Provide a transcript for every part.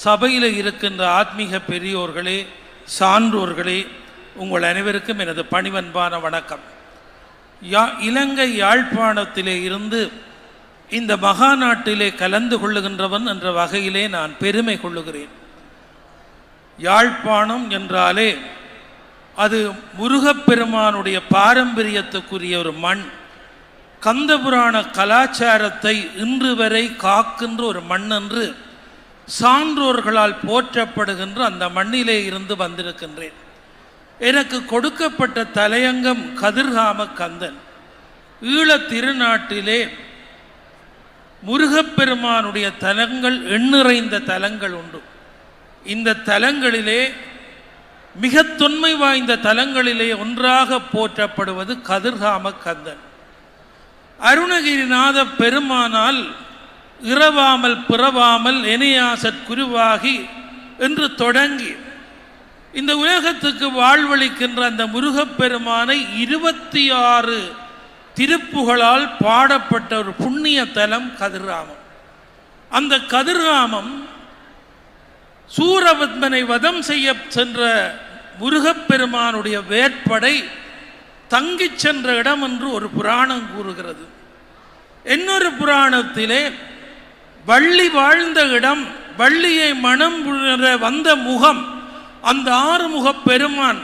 சபையில் இருக்கின்ற ஆத்மீக பெரியோர்களே, சான்றோர்களே, உங்கள் அனைவருக்கும் எனது பணிவன்பான வணக்கம். இலங்கை யாழ்ப்பாணத்திலே இருந்து இந்த மகாநாட்டிலே கலந்து கொள்ளுகின்றவன் என்ற வகையிலே நான் பெருமை கொள்ளுகிறேன். யாழ்ப்பாணம் என்றாலே அது முருகப்பெருமானுடைய பாரம்பரியத்துக்குரிய ஒரு மண். கந்தபுராண கலாச்சாரத்தை இன்று வரை காக்கின்ற ஒரு மண் என்று சான்றோர்களால் போற்றப்படுகின்ற அந்த மண்ணிலே இருந்து வந்திருக்கின்றேன். எனக்கு கொடுக்கப்பட்ட தலையங்கம் கதிர்காம கந்தன். ஈழத் திருநாட்டிலே முருகப்பெருமானுடைய தலங்கள் எண்ணிறைந்த தலங்கள் உண்டு. இந்த தலங்களிலே மிக தொன்மை வாய்ந்த தலங்களிலே ஒன்றாக போற்றப்படுவது கதிர்காம கந்தன். அருணகிரிநாத பெருமானால் இரவாமல் பிறவாமல் எனையாசற் குருவாகி என்று தொடங்கி இந்த உலகத்துக்கு வாழ்வளிக்கின்ற அந்த முருகப்பெருமானை 26 திருப்புகளால் பாடப்பட்ட ஒரு புண்ணிய தலம் கதிர்காமம். அந்த கதிர்காமம் சூரபத்மனை வதம் செய்ய சென்ற முருகப்பெருமானுடைய வேற்படை தங்கிச் சென்ற இடம் என்று ஒரு புராணம் கூறுகிறது. இன்னொரு புராணத்திலே வள்ளி வாழ்ந்த இடம், வள்ளியை மனம் வந்த முகம், அந்த ஆறுமுக பெருமான்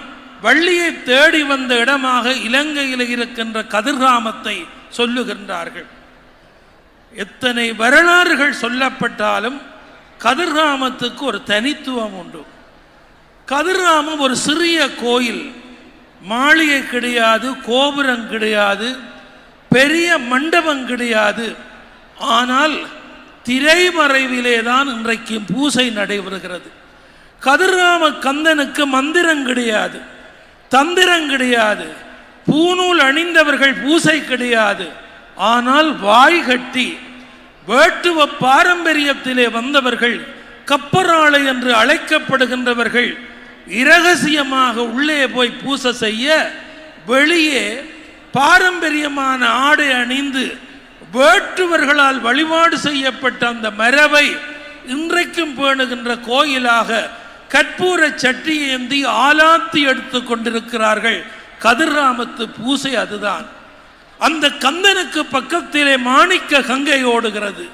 வள்ளியை தேடி வந்த இடமாக இலங்கையில் இருக்கின்ற கதிர்காமத்தை சொல்லுகின்றார்கள். எத்தனை வரலாறுகள் சொல்லப்பட்டாலும் கதிர்காமத்துக்கு ஒரு தனித்துவம் உண்டு. கதிர்காமம் ஒரு சிறிய கோயில், மாளிகை கிடையாது, கோபுரம் கிடையாது, பெரிய மண்டபம் கிடையாது. ஆனால் திரைமறைவிலே தான் இன்றைக்கு பூசை நடைபெறுகிறது. கதிர்காம கந்தனுக்கு மந்திரம் கிடையாது, தந்திரம் கிடையாது, பூநூல் அணிந்தவர்கள் பூசை கிடையாது. ஆனால் வாய் கட்டி வேட்டுவ பாரம்பரியத்திலே வந்தவர்கள், கப்பராளை என்று அழைக்கப்படுகின்றவர்கள் இரகசியமாக உள்ளே போய் பூசை செய்ய, வெளியே பாரம்பரியமான ஆடை அணிந்து வேட்டுவர்களால் வழிபாடு செய்யப்பட்ட அந்த மரபை இன்றைக்கும் பேணுகின்ற கோயிலாக கற்பூர சட்டி ஏந்தி ஆலாத்தி எடுத்து கொண்டிருக்கிறார்கள். கதிர்காமத்து பூசை அதுதான். அந்த கந்தனுக்கு பக்கத்திலே மாணிக்க கங்கை ஓடுகிறது.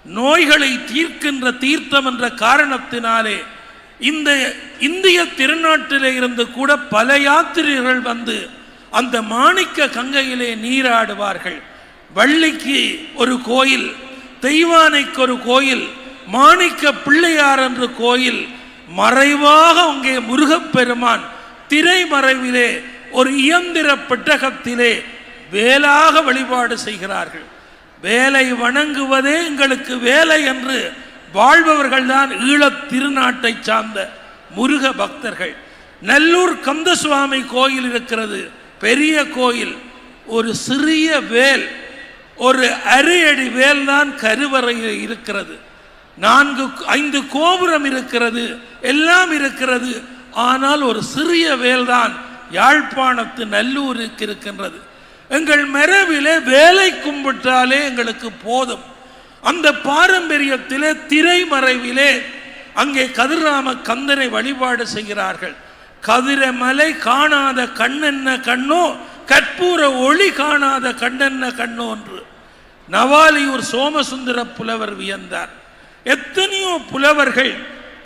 நோய்களை தீர்க்கின்ற தீர்த்தம் என்ற காரணத்தினாலே இந்த இந்திய திருநாட்டிலே இருந்து கூட பல யாத்திரிகர்கள் வந்து அந்த மாணிக்க கங்கையிலே நீராடுவார்கள். வள்ளிக்கு ஒரு கோயில், தெய்வானைக்கு ஒரு கோயில், மாணிக்க பிள்ளையார் என்ற கோயில், மறைவாக அங்கே முருகப்பெருமான் திரைமறைவிலே ஒரு இயந்திர பெட்டகத்திலே வேலாக வழிபாடு செய்கிறார்கள். வேலை வணங்குவதே எங்களுக்கு வேலை என்று வாழ்பவர்கள் தான் ஈழத் திருநாட்டை சார்ந்த முருக பக்தர்கள். நல்லூர் கந்தசுவாமி கோயில் இருக்கிறது, பெரிய கோயில். ஒரு சிறிய வேல், ஒரு அரையடி வேல் தான் கருவறையில் இருக்கிறது. 4-5 கோபுரம் இருக்கிறது, எல்லாம் இருக்கிறது. ஆனால் ஒரு சிறிய வேல் தான் யாழ்ப்பாணத்து நல்லூருக்கு இருக்கின்றது. எங்கள் மரபிலே வேலை கும்பிட்டாலே எங்களுக்கு போதும். அந்த பாரம்பரியத்திலே திரைமறைவிலே அங்கே கதிர்காம கந்தனை வழிபாடு செய்கிறார்கள். கதிரமலை காணாத கண்ணென்ன கண்ணோ, கற்பூர ஒளி காணாத கண்ணென்ன கண்ணோ என்று நவாலியூர் சோமசுந்தர புலவர் வியந்தார். எத்தனையோ புலவர்கள்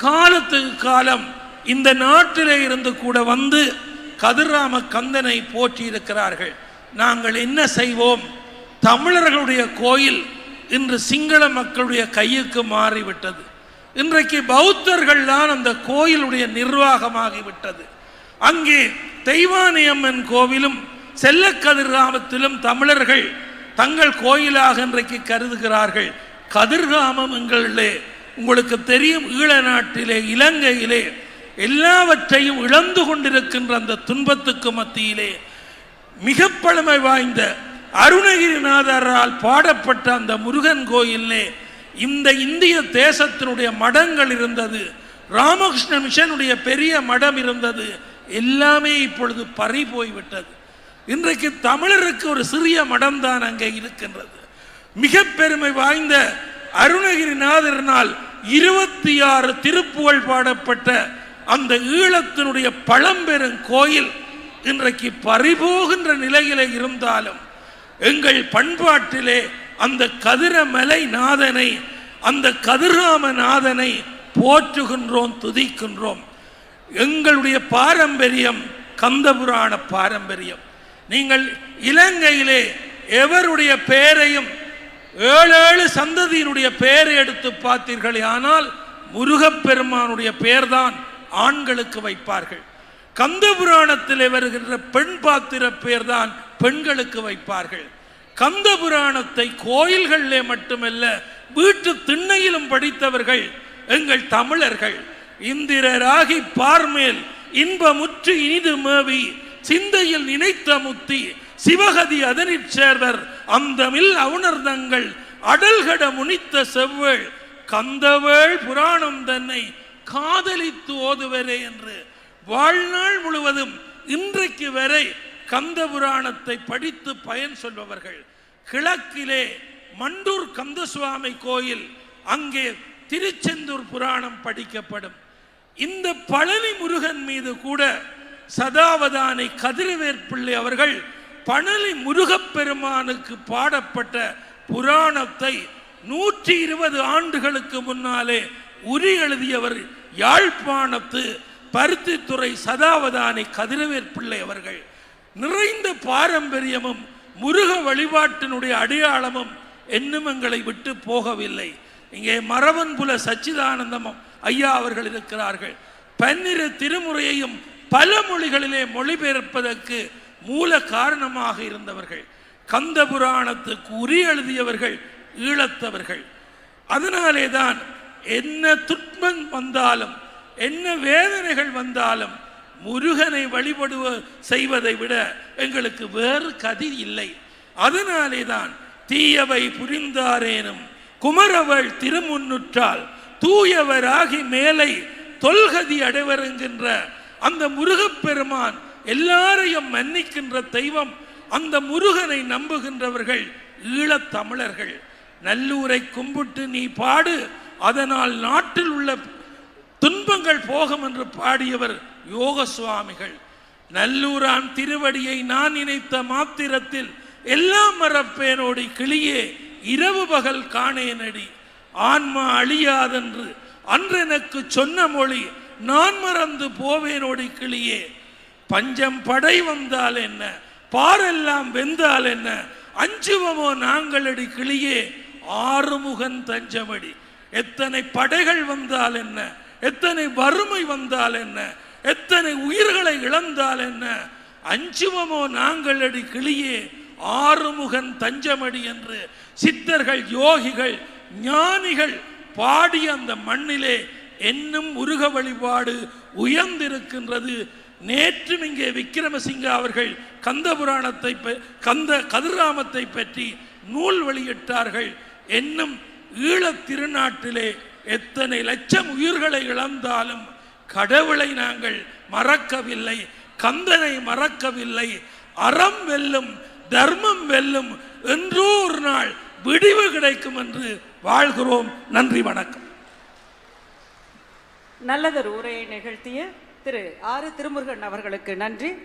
காலத்துக்கு காலம் இந்த நாட்டிலே இருந்து கூட வந்து கதிர்காம கந்தனை போற்றி இருக்கிறார்கள். நாங்கள் என்ன செய்வோம்? தமிழர்களுடைய கோயில் இன்று சிங்கள மக்களுடைய கையுக்கு மாறிவிட்டது. இன்றைக்கு பௌத்தர்கள் தான் அந்த கோயிலுடைய நிர்வாகமாகிவிட்டது. அங்கே தெய்வானையம்மன் கோவிலும் செல்ல கதிர்காமத்திலும் தமிழர்கள் தங்கள் கோயிலாக இன்றைக்கு கருதுகிறார்கள். கதிர்காமம் எங்களிலே உங்களுக்கு தெரியும், ஈழ நாட்டிலே இலங்கையிலே எல்லாவற்றையும் இழந்து கொண்டிருக்கின்ற அந்த துன்பத்துக்கு மத்தியிலே மிக பழமை வாய்ந்த அருணகிரிநாதரால் பாடப்பட்ட அந்த முருகன் கோயிலே இந்த இந்திய தேசத்தினுடைய மடங்கள் இருந்தது. ராமகிருஷ்ண மிஷனுடைய பெரிய மடம் இருந்தது. எல்லாமே இப்பொழுது பறி போய்விட்டது. இன்றைக்கு தமிழருக்கு ஒரு சிறிய மடம் தான் அங்கே இருக்கின்றது. மிக பெருமை வாய்ந்த அருணகிரிநாதரினால் 26 திருப்புகழ் பாடப்பட்ட அந்த ஈழத்தினுடைய பழம்பெரும் கோயில் இன்றைக்கு பறிபோகின்ற நிலையிலே இருந்தாலும் எங்கள் பண்பாட்டிலே அந்த கதிரமலை நாதனை, அந்த கதிராம நாதனை போற்றுகின்றோம், துதிக்கின்றோம். எங்களுடைய பாரம்பரியம் கந்தபுராண பாரம்பரியம். நீங்கள் இலங்கையிலே எவருடைய பெயரையும் 7 சந்ததியினுடைய பெயரை எடுத்து பார்த்தீர்கள், ஆனால் முருகப்பெருமானுடைய பெயர்தான் ஆண்களுக்கு வைப்பார்கள். கந்தபுராணத்தில் வருகின்ற பெண் பாத்திர பெயர்தான் பெண்களுக்கு வைப்பார்கள். கந்தபுராணத்தை கோயில்களிலே மட்டுமல்ல, வீட்டு திண்ணையிலும் படித்தவர்கள் எங்கள் தமிழர்கள். இந்திரராகி பார்மேல் இன்பமுற்று இனிது மேவி சிந்தையில் நினைத்த முத்தி சிவகதி அதனிற் சேர்வர் அந்தமில் அவுணர்தங்கள் அடல்கட முனித்த செவ்வேள் கந்தவேள் புராணம் தன்னை காதலித்து ஓதுவரே என்று வாழ்நாள் முழுவதும் இன்றைக்கு வரை கந்த புராணத்தை படித்து பயன் சொல்பவர்கள். கிழக்கிலே மண்டூர் கந்தசுவாமி கோயில், அங்கே திருச்செந்தூர் புராணம் படிக்கப்படும். இந்த பழனி முருகன் மீது கூட சதாவதானி கதிரவேற்பிள்ளை அவர்கள் பழனி முருகப்பெருமானுக்கு பாடப்பட்ட புராணத்தை 120 ஆண்டுகளுக்கு முன்னாலே உரி எழுதியவர் யாழ்ப்பாணத்து பருத்தித்துறை சதாவதானி கதிரவேற்பிள்ளை அவர்கள். நிறைந்த பாரம்பரியமும் முருக வழிபாட்டினுடைய அடையாளமும் இன்னும் எங்களை விட்டு போகவில்லை. இங்கே மரவன்புல சச்சிதானந்தம் ஐயா அவர்கள் இருக்கிறார்கள். 12 திருமுறையையும் பல மொழிகளிலே மொழிபெயர்ப்பதற்கு மூல காரணமாக இருந்தவர்கள். கந்த புராணத்துக்கு உரி எழுதியவர்கள் ஈழத்தவர்கள். அதனாலே தான் என்ன துன்பம் வந்தாலும், என்ன வேதனைகள் வந்தாலும் முருகனை வழிபடுவ செய்வதை விட எங்களுக்கு வேறு கதி இல்லை. அதனாலே தான் தீயவை புரிந்தாரேனும் குமரவள் திருமுன்னுற்றால் தூயவராகி மேலை தொல்கதி அடைவர் என்கின்ற அந்த முருகப்பெருமான் எல்லாரையும் மன்னிக்கின்ற தெய்வம். அந்த முருகனை நம்புகின்றவர்கள் ஈழத்தமிழர்கள். நல்லூரை கும்பிட்டு நீ பாடு, அதனால் நாட்டில் உள்ள துன்பங்கள் போகும் என்று பாடியவர் யோக சுவாமிகள். நல்லூரான் திருவடியை நான் நினைத்த மாத்திரத்தில் எல்லாம் மறப்பேனோடி கிளியே இரவு பகல் காணேனடி ஆன்மா அழியாதென்று அன்றெனக்கு சொன்ன மொழி நான் மறந்து போவேனோடி கிளியே. பஞ்சம் படை வந்தால் என்ன, பாரெல்லாம் வெந்தால் என்ன, அஞ்சுவமோ நாங்களடி கிளியே ஆறுமுகன் தஞ்சமடி. எத்தனை படைகள் வந்தால் என்ன, எத்தனை வறுமை வந்தால் என்ன, எத்தனை உயிர்களை இழந்தால் என்ன, அஞ்சுவமோ நாங்களடி கிளியே ஆறுமுகன் தஞ்சமடி என்று சித்தர்கள், யோகிகள், ஞானிகள் பாடிய அந்த மண்ணிலே என்னும் முருக வழிபாடு உயர்ந்திருக்கின்றது. நேற்றும் இங்கே விக்கிரமசிங்க அவர்கள் கந்த புராணத்தை கதிராமத்தை பற்றி நூல் வெளியிட்டார்கள். என்னும் ஈழத் திருநாட்டிலே எத்தனை லட்சம் உயிர்களை இழந்தாலும் கடவுளை நாங்கள் மறக்கவில்லை, கந்தனை மறக்கவில்லை. அறம் வெல்லும், தர்மம் வெல்லும், என்றோ ஒரு நாள் விடிவு கிடைக்கும் என்று வாழ்கிறோம். நன்றி, வணக்கம். நல்லதொரு உரையை நிகழ்த்திய திரு ஆறு திருமுருகன் அவர்களுக்கு நன்றி.